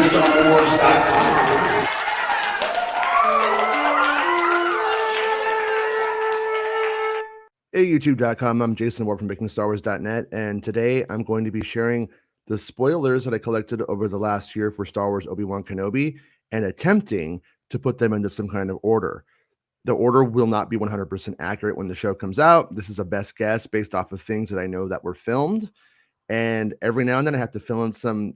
MakingStarWars.net. Hey, YouTube.com. I'm Jason Ward from MakingStarWars.net, and today I'm going to be sharing the spoilers that I collected over the last year for Star Wars Obi-Wan Kenobi and attempting to put them into some kind of order. The order will not be 100% accurate when the show comes out. This is a best guess based off of things that I know that were filmed, and every now and then I have to fill in some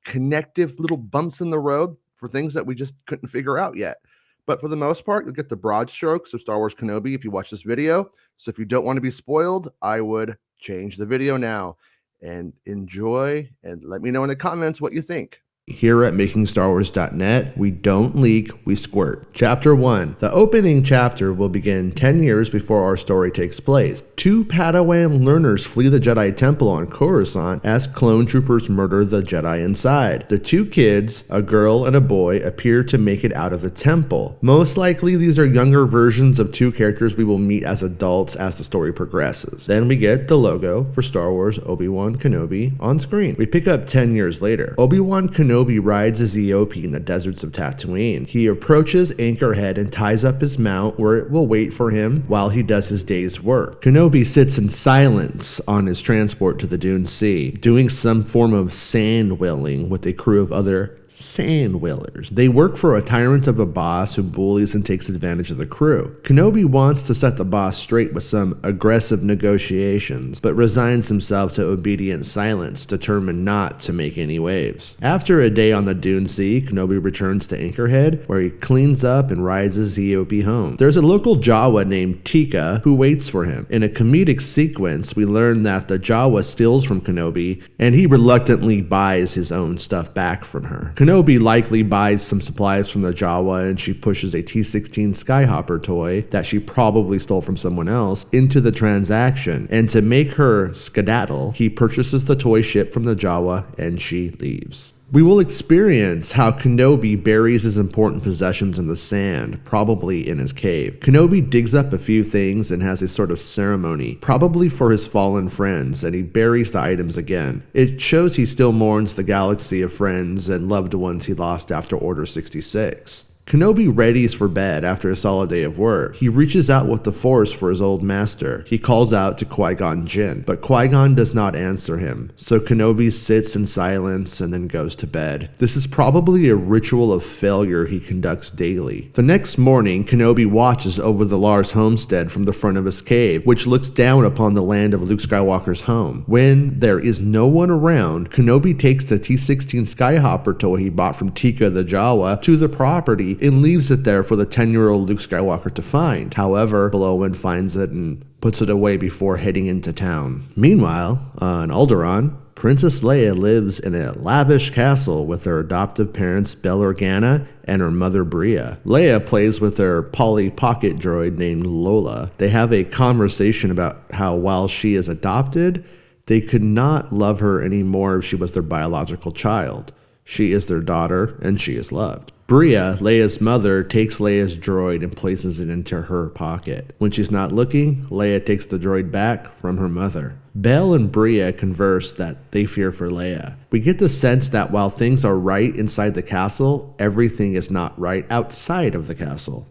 connective little bumps in the road for things that we just couldn't figure out yet. But for the most part, you'll get the broad strokes of Star Wars Kenobi if you watch this video. So if you don't want to be spoiled, I would change the video now and enjoy, and let me know in the comments what you think. Here at MakingStarWars.net, we don't leak, we squirt. Chapter 1. The opening chapter will begin 10 years before our story takes place. 2 Padawan learners flee the Jedi Temple on Coruscant as clone troopers murder the Jedi inside. The 2 kids, a girl and a boy, appear to make it out of the temple. Most likely, these are younger versions of 2 characters we will meet as adults as the story progresses. Then we get the logo for Star Wars Obi-Wan Kenobi on screen. We pick up 10 years later. Obi-Wan Kenobi rides a Ziopi in the deserts of Tatooine. He approaches Anchorhead and ties up his mount where it will wait for him while he does his day's work. Kenobi sits in silence on his transport to the Dune Sea, doing some form of sand whaling with a crew of other sand whalers. They work for a tyrant of a boss who bullies and takes advantage of the crew. Kenobi wants to set the boss straight with some aggressive negotiations, but resigns himself to obedient silence, determined not to make any waves. After a day on the Dune Sea, Kenobi returns to Anchorhead, where he cleans up and rides his Ziopi home. There's a local Jawa named Tika who waits for him. In a comedic sequence, we learn that the Jawa steals from Kenobi, and he reluctantly buys his own stuff back from her. Kenobi likely buys some supplies from the Jawa, and she pushes a T-16 Skyhopper toy that she probably stole from someone else into the transaction, and to make her skedaddle, he purchases the toy ship from the Jawa and she leaves. We will experience how Kenobi buries his important possessions in the sand, probably in his cave. Kenobi digs up a few things and has a sort of ceremony, probably for his fallen friends, and he buries the items again. It shows he still mourns the galaxy of friends and loved ones he lost after Order 66. Kenobi readies for bed after a solid day of work. He reaches out with the Force for his old master. He calls out to Qui-Gon Jinn, but Qui-Gon does not answer him, so Kenobi sits in silence and then goes to bed. This is probably a ritual of failure he conducts daily. The next morning, Kenobi watches over the Lars homestead from the front of his cave, which looks down upon the land of Luke Skywalker's home. When there is no one around, Kenobi takes the T-16 Skyhopper toy he bought from Tika the Jawa to the property and leaves it there for the 10-year-old Luke Skywalker to find. However, Blowen finds it and puts it away before heading into town. Meanwhile, on Alderaan, Princess Leia lives in a lavish castle with her adoptive parents Bail Organa and her mother Bria. Leia plays with her Polly pocket droid named Lola. They have a conversation about how while she is adopted, they could not love her anymore if she was their biological child. She is their daughter, and she is loved. Bria, Leia's mother, takes Leia's droid and places it into her pocket. When she's not looking, Leia takes the droid back from her mother. Bail and Bria converse that they fear for Leia. We get the sense that while things are right inside the castle, everything is not right outside of the castle.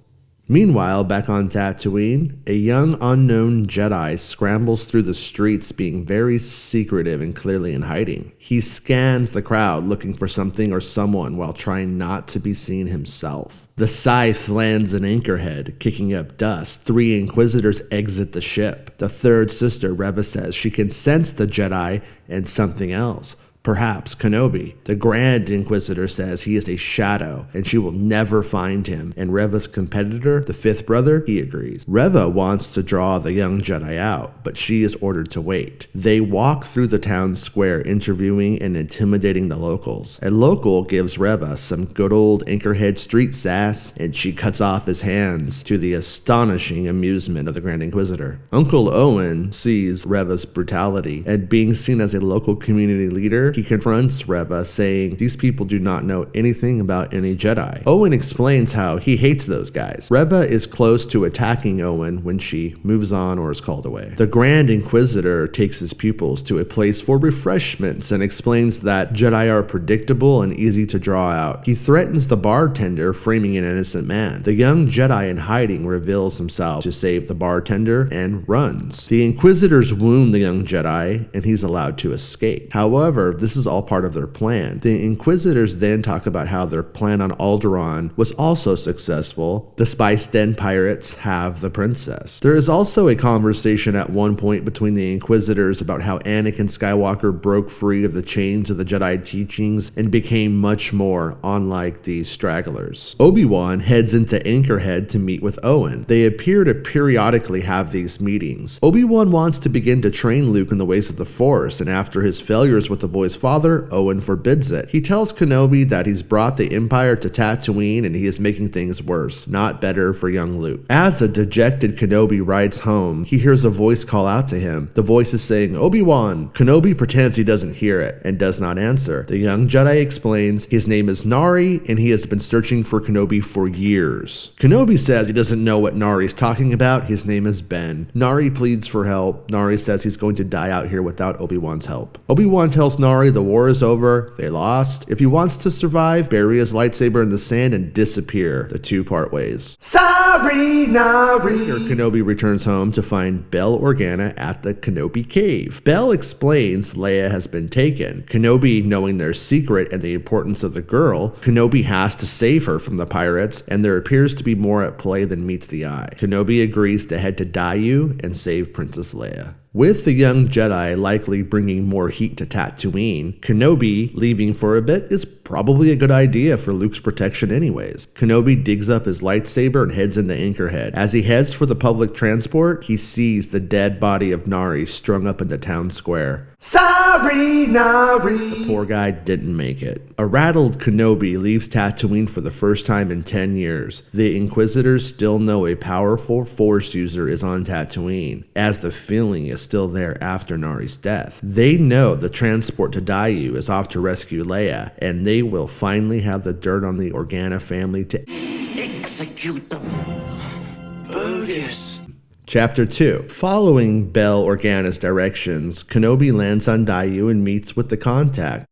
Meanwhile, back on Tatooine, a young unknown Jedi scrambles through the streets being very secretive and clearly in hiding. He scans the crowd looking for something or someone while trying not to be seen himself. The scythe lands in Anchorhead, kicking up dust. 3 Inquisitors exit the ship. The third sister, Reva, says she can sense the Jedi and something else. Perhaps Kenobi. The Grand Inquisitor says he is a shadow and she will never find him, and Reva's competitor, the 5th brother, he agrees. Reva wants to draw the young Jedi out, but she is ordered to wait. They walk through the town square, interviewing and intimidating the locals. A local gives Reva some good old Anchorhead street sass, and she cuts off his hands, to the astonishing amusement of the Grand Inquisitor. Uncle Owen sees Reva's brutality, and being seen as a local community leader, he confronts Reva, saying these people do not know anything about any Jedi. Owen explains how he hates those guys. Reva is close to attacking Owen when she moves on or is called away. The Grand Inquisitor takes his pupils to a place for refreshments and explains that Jedi are predictable and easy to draw out. He threatens the bartender, framing an innocent man. The young Jedi in hiding reveals himself to save the bartender and runs. The Inquisitors wound the young Jedi and he's allowed to escape. However, this is all part of their plan. The Inquisitors then talk about how their plan on Alderaan was also successful. The Spice Den pirates have the princess. There is also a conversation at one point between the Inquisitors about how Anakin Skywalker broke free of the chains of the Jedi teachings and became much more unlike these stragglers. Obi-Wan heads into Anchorhead to meet with Owen. They appear to periodically have these meetings. Obi-Wan wants to begin to train Luke in the ways of the Force, and after his failures with the boy's father, Owen forbids it. He tells Kenobi that he's brought the Empire to Tatooine and he is making things worse, not better for young Luke. As a dejected Kenobi rides home, he hears a voice call out to him. The voice is saying, "Obi-Wan." Kenobi pretends he doesn't hear it and does not answer. The young Jedi explains his name is Nari and he has been searching for Kenobi for years. Kenobi says he doesn't know what Nari is talking about. His name is Ben. Nari pleads for help. Nari says he's going to die out here without Obi-Wan's help. Obi-Wan tells Nari the war is over, they lost. If he wants to survive, bury his lightsaber in the sand and disappear. The two part ways. Sorry, Nari. Kenobi returns home to find Bail Organa at the Kenobi cave. Bail explains Leia has been taken. Kenobi, knowing their secret and the importance of the girl, Kenobi has to save her from the pirates, and there appears to be more at play than meets the eye. Kenobi agrees to head to Daiyu and save Princess Leia. With the young Jedi likely bringing more heat to Tatooine, Kenobi leaving for a bit is probably a good idea for Luke's protection anyways. Kenobi digs up his lightsaber and heads into Anchorhead. As he heads for the public transport, he sees the dead body of Nari strung up in the town square. Sorry, Nari. The poor guy didn't make it. A rattled Kenobi leaves Tatooine for the first time in 10 years. The Inquisitors still know a powerful Force user is on Tatooine, as the feeling is still there after Nari's death. They know the transport to Daiyu is off to rescue Leia, and they will finally have the dirt on the Organa family to execute them. Bogus. Chapter 2. Following Bail Organa's directions, Kenobi lands on Daiyu and meets with the contact,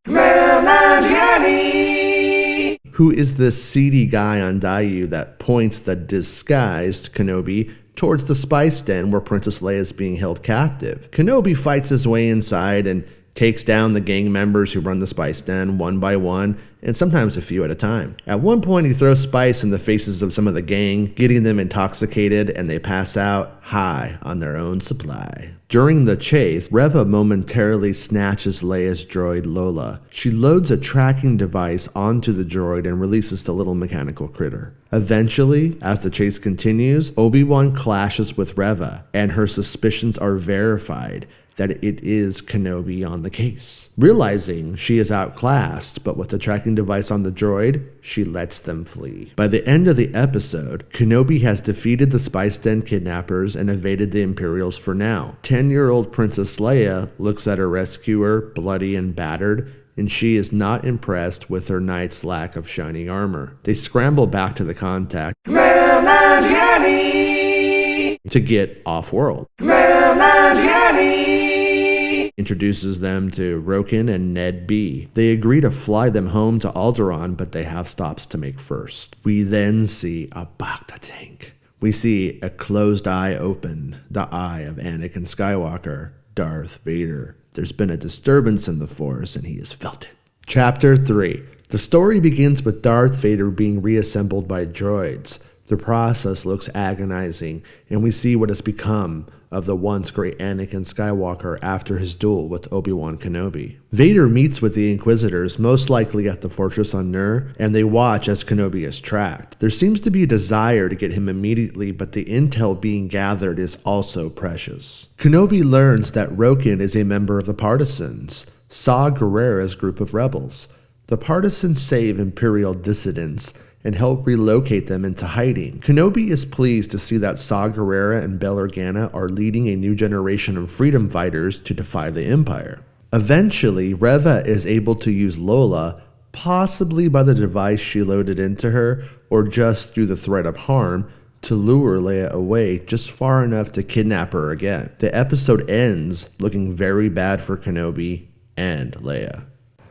who is the seedy guy on Daiyu that points the disguised Kenobi towards the Spice Den where Princess Leia is being held captive. Kenobi fights his way inside and takes down the gang members who run the Spice Den one by one, and sometimes a few at a time. At one point, he throws spice in the faces of some of the gang, getting them intoxicated, and they pass out high on their own supply. During the chase, Reva momentarily snatches Leia's droid Lola. She loads a tracking device onto the droid and releases the little mechanical critter. Eventually, as the chase continues, Obi-Wan clashes with Reva, and her suspicions are verified that it is Kenobi on the case. Realizing she is outclassed, but with the tracking device on the droid, she lets them flee. By the end of the episode, Kenobi has defeated the Spice Den kidnappers and evaded the Imperials for now. 10-year-old Princess Leia looks at her rescuer, bloody and battered, and she is not impressed with her knight's lack of shining armor. They scramble back to the contact to get off-world. Introduces them to Roken and Ned B. They agree to fly them home to Alderaan, but they have stops to make first. We then see a Bacta tank. We see a closed eye open, the eye of Anakin Skywalker, Darth Vader. There's been a disturbance in the Force, and he has felt it. Chapter 3. The story begins with Darth Vader being reassembled by droids. The process looks agonizing, and we see what has become of the once great Anakin Skywalker after his duel with Obi-Wan Kenobi. Vader meets with the Inquisitors, most likely at the fortress on Nur, and they watch as Kenobi is tracked. There seems to be a desire to get him immediately, but the intel being gathered is also precious. Kenobi learns that Roken is a member of the Partisans, Saw Gerrera's group of rebels. The Partisans save Imperial dissidents and help relocate them into hiding. Kenobi is pleased to see that Saw Gerrera and Bail Organa are leading a new generation of freedom fighters to defy the Empire. Eventually, Reva is able to use Lola, possibly by the device she loaded into her, or just through the threat of harm, to lure Leia away just far enough to kidnap her again. The episode ends looking very bad for Kenobi and Leia.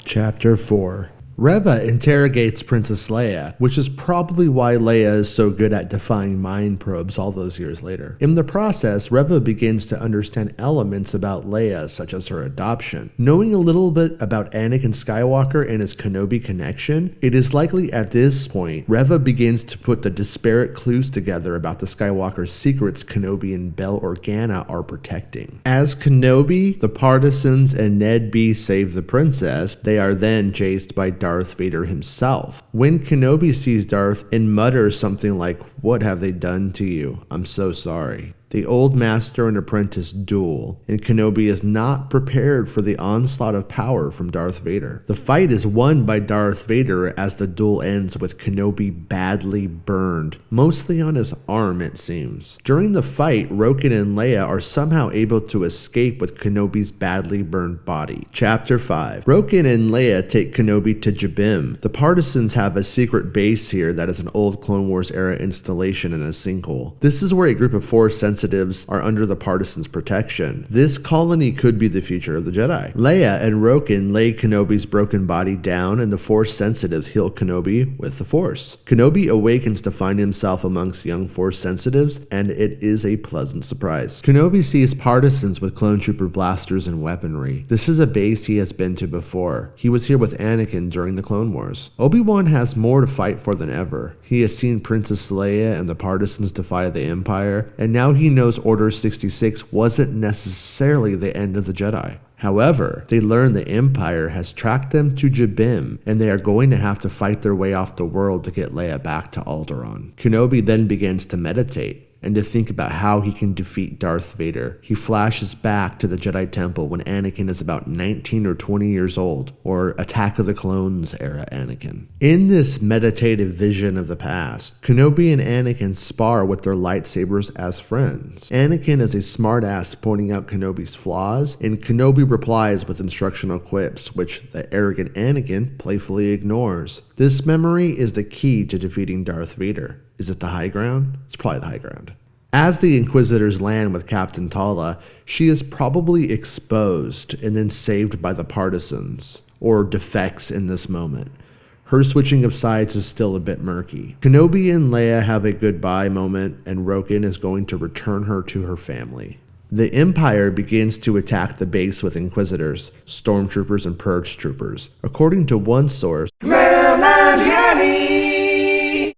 Chapter 4. Reva interrogates Princess Leia, which is probably why Leia is so good at defying mind probes all those years later. In the process, Reva begins to understand elements about Leia, such as her adoption. Knowing a little bit about Anakin Skywalker and his Kenobi connection, it is likely at this point, Reva begins to put the disparate clues together about the Skywalker secrets Kenobi and Bail Organa are protecting. As Kenobi, the Partisans, and Ned B save the princess, they are then chased by Darth Vader himself. When Kenobi sees Darth and mutters something like, "What have they done to you? I'm so sorry." The old master and apprentice duel, and Kenobi is not prepared for the onslaught of power from Darth Vader. The fight is won by Darth Vader as the duel ends with Kenobi badly burned, mostly on his arm it seems. During the fight, Roken and Leia are somehow able to escape with Kenobi's badly burned body. Chapter 5. Roken and Leia take Kenobi to Jabim. The Partisans have a secret base here that is an old Clone Wars era installation in a sinkhole. This is where a group of Force sensitives are under the Partisans' protection. This colony could be the future of the Jedi. Leia and Roken lay Kenobi's broken body down, and the Force sensitives heal Kenobi with the Force. Kenobi awakens to find himself amongst young Force sensitives, and it is a pleasant surprise. Kenobi sees Partisans with clone trooper blasters and weaponry. This is a base he has been to before. He was here with Anakin during the Clone Wars. Obi-Wan has more to fight for than ever. He has seen Princess Leia and the Partisans defy the Empire, and now he knows Order 66 wasn't necessarily the end of the Jedi. However, they learn the Empire has tracked them to Jabim, and they are going to have to fight their way off the world to get Leia back to Alderaan. Kenobi then begins to meditate and to think about how he can defeat Darth Vader. He flashes back to the Jedi Temple when Anakin is about 19 or 20 years old, or Attack of the Clones era Anakin. In this meditative vision of the past, Kenobi and Anakin spar with their lightsabers as friends. Anakin is a smartass pointing out Kenobi's flaws, and Kenobi replies with instructional quips, which the arrogant Anakin playfully ignores. This memory is the key to defeating Darth Vader. Is it the high ground? It's probably the high ground. As the Inquisitors land with Captain Tala, she is probably exposed and then saved by the Partisans, or defects in this moment. Her switching of sides is still a bit murky. Kenobi and Leia have a goodbye moment, and Roken is going to return her to her family. The Empire begins to attack the base with Inquisitors, Stormtroopers, and Purge Troopers. According to one source,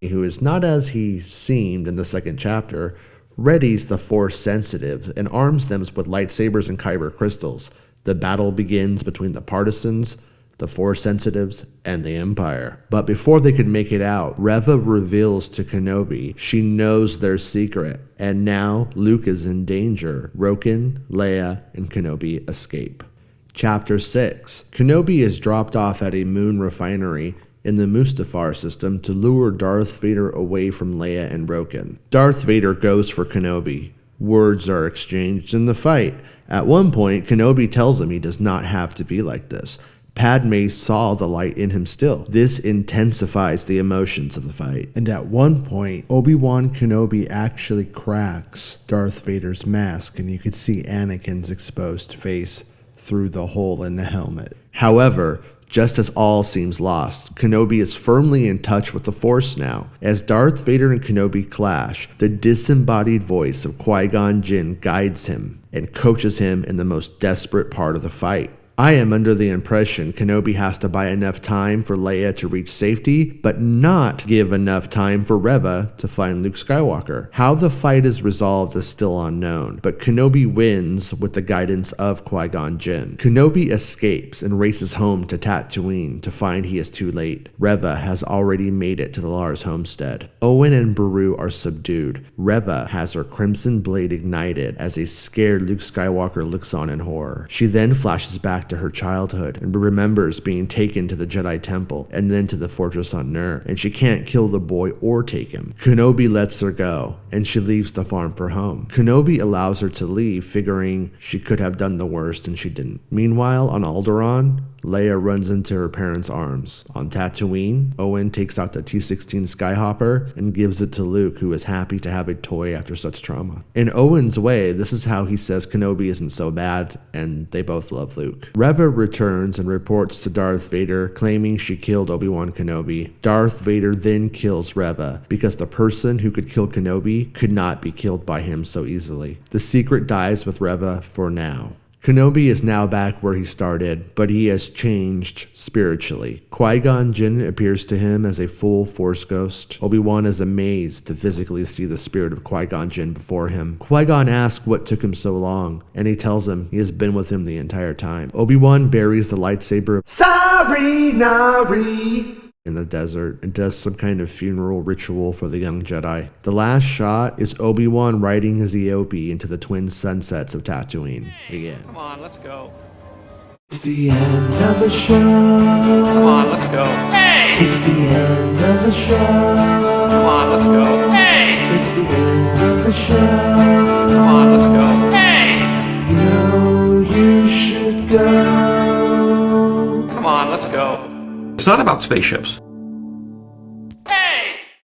who is not as he seemed in the second chapter, readies the Force sensitives and arms them with lightsabers and kyber crystals. The battle begins between the Partisans, the Force sensitives, and the Empire. But before they could make it out, Reva reveals to Kenobi she knows their secret, and now Luke is in danger. Roken, Leia, and Kenobi escape. Chapter 6. Kenobi is dropped off at a moon refinery in the Mustafar system to lure Darth Vader away from Leia and Roken. Darth Vader goes for Kenobi. Words are exchanged in the fight. At one point, Kenobi tells him he does not have to be like this. Padme saw the light in him still. This intensifies the emotions of the fight. And at one point, Obi-Wan Kenobi actually cracks Darth Vader's mask, and you could see Anakin's exposed face through the hole in the helmet. However, just as all seems lost, Kenobi is firmly in touch with the Force now. As Darth Vader and Kenobi clash, the disembodied voice of Qui-Gon Jinn guides him and coaches him in the most desperate part of the fight. I am under the impression Kenobi has to buy enough time for Leia to reach safety, but not give enough time for Reva to find Luke Skywalker. How the fight is resolved is still unknown, but Kenobi wins with the guidance of Qui-Gon Jinn. Kenobi escapes and races home to Tatooine to find he is too late. Reva has already made it to the Lars homestead. Owen and Beru are subdued. Reva has her crimson blade ignited as a scared Luke Skywalker looks on in horror. She then flashes back to to her childhood and remembers being taken to the Jedi Temple and then to the fortress on Nur, and she can't kill the boy or take him. Kenobi lets her go, and she leaves the farm for home. Kenobi allows her to leave, figuring she could have done the worst, and she didn't. Meanwhile, on Alderaan, Leia runs into her parents' arms. On Tatooine, Owen takes out the T-16 Skyhopper and gives it to Luke, who is happy to have a toy after such trauma. In Owen's way, this is how he says Kenobi isn't so bad, and they both love Luke. Reva returns and reports to Darth Vader, claiming she killed Obi-Wan Kenobi. Darth Vader then kills Reva, because the person who could kill Kenobi could not be killed by him so easily. The secret dies with Reva for now. Kenobi is now back where he started, but he has changed spiritually. Qui-Gon Jinn appears to him as a full Force ghost. Obi-Wan is amazed to physically see the spirit of Qui-Gon Jinn before him. Qui-Gon asks what took him so long, and he tells him he has been with him the entire time. Obi-Wan buries the lightsaber Sorry, Nari in the desert and does some kind of funeral ritual for the young Jedi. The last shot is Obi-Wan riding his Eopie into the twin sunsets of Tatooine again. Come on, let's go. It's the end of the show. Come on, let's go. Hey! It's the end of the show. Come on, let's go. Hey! It's the end of the show. Come on, let's go. Hey! You know you should go. Come on, let's go. It's not about spaceships.